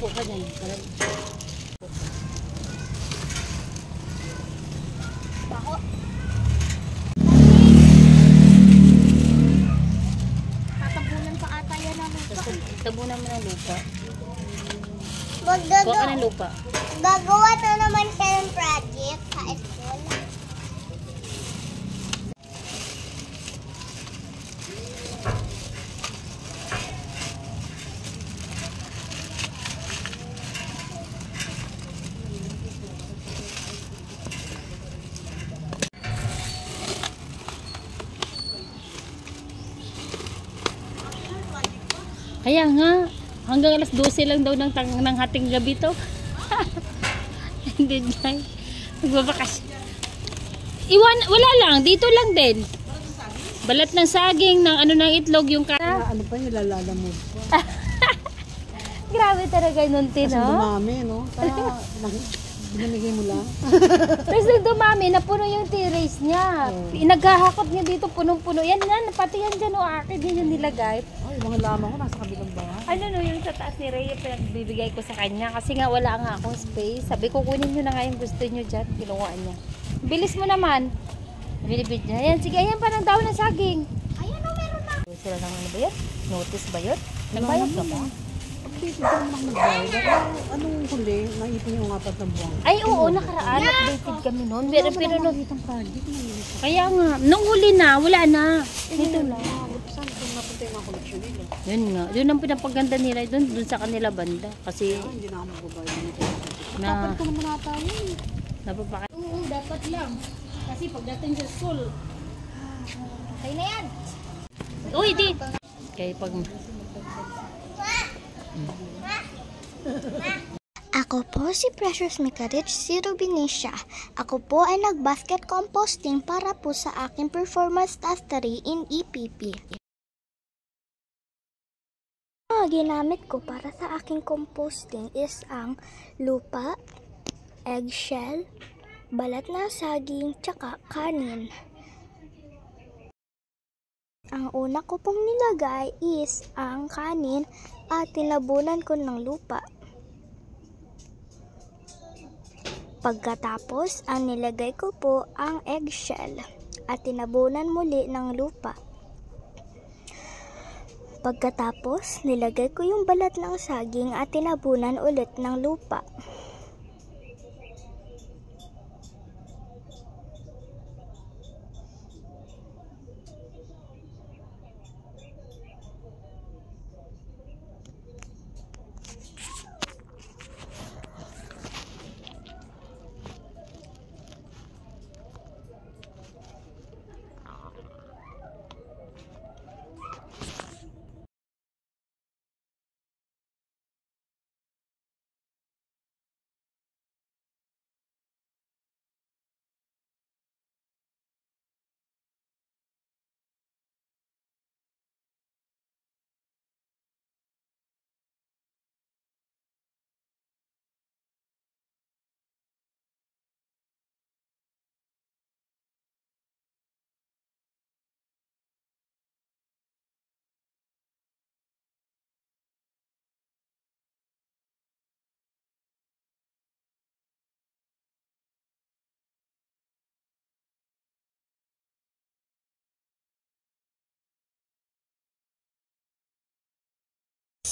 Upo ka dyan. Baho. Tatabunan pa ata yan ang lupa. Tabunan mo ng lupa. Kuha Magagawa. ka ng lupa. Gagawa na naman siya ng project sa school. Kaya nga, hanggang alas 12 lang daw ng hating gabi to. Hindi dyan. Nagbabakasyon. Wala lang, dito lang din. Balat ng saging, ng ano ng itlog, yung Ano pa yung lalalamod pa. Grabe talaga nun, Kasi no? dumami, no? Kaya binamigay mo lang. Tapos nung dumami, napuno yung terrace niya. Naghahakot niya dito, punong-puno. Yan, pati yan dyan, akin din yung nilagay. Ay, mga lamang ko nasa kabilang bahay. Ano no, yung sa taas ni Rhea, pinagbibigay ko sa kanya. Kasi nga wala nga akong space. Sabi ko, kunin nyo na nga yung gusto nyo dyan. Kinuha niya. Bilis mo naman. Bilibid niya. Ayan, sige, ayan pa ng daon ng saging. Ayan o, meron na. Sila lang ano ba yun? Notice ba yun? Nagbayad ka ba? Dito ba naman nagbayad? Anong huli? Naipon yung 4 na buwan. Ay, oo, nakaraan. Updated kami noon. Pero no, Itong project na yun. kaya nga, nung huli na, wala na. Dito lang. Saan kung napunta yung mga koleksyon nila? Yun nga. Yun ang pinapaganda nila. Dun sa kanila banda. Kasi, Hindi na ako magbabayad. na, Dapat ko naman ata yun. napapaka. Oo, dapat lang. Kasi pagdating sa school, Okay na yan. Uy, di. Kaya pag... Ako po si Precious Mikarich, si Rubinisha. Ako po ay nag-basket composting para po sa aking performance mastery in EPP. Ang ginamit ko para sa aking composting is ang lupa, eggshell, balat na saging, tsaka kanin. Ang una ko pong nilagay is ang kanin at tinabunan ko ng lupa. Pagkatapos, ang nilagay ko po ang eggshell at tinabunan muli ng lupa. Pagkatapos, nilagay ko yung balat ng saging at tinabunan ulit ng lupa.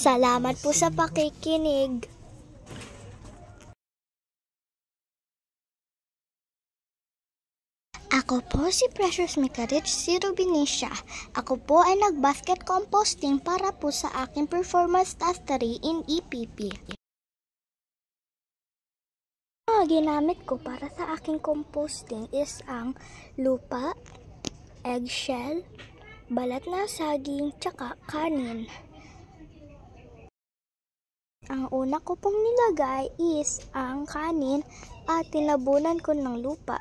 Salamat po sa pakikinig. Ako po si Precious Mikarich, si Rubinisha. Ako po ay nag-basket composting para po sa aking performance mastery in EPP. Ang ginamit ko para sa aking composting is ang lupa, eggshell, balat na saging, tsaka kanin. Ang una ko pong nilagay is ang kanin at tinabunan ko ng lupa.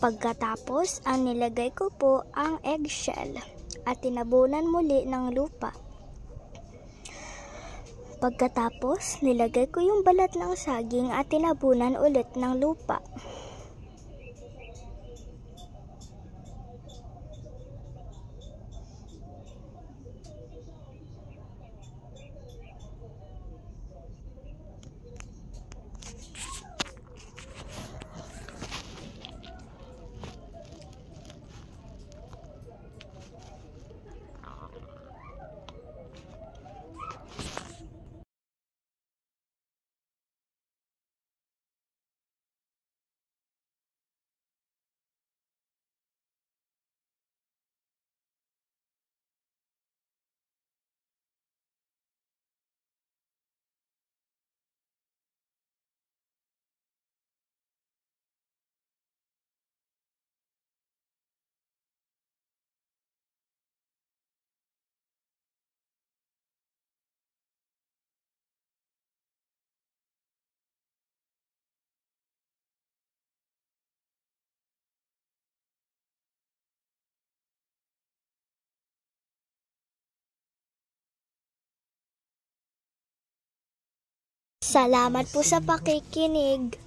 Pagkatapos, ang nilagay ko po ang eggshell at tinabunan muli ng lupa. Pagkatapos, nilagay ko yung balat ng saging at tinabunan ulit ng lupa. Salamat po sa pakikinig.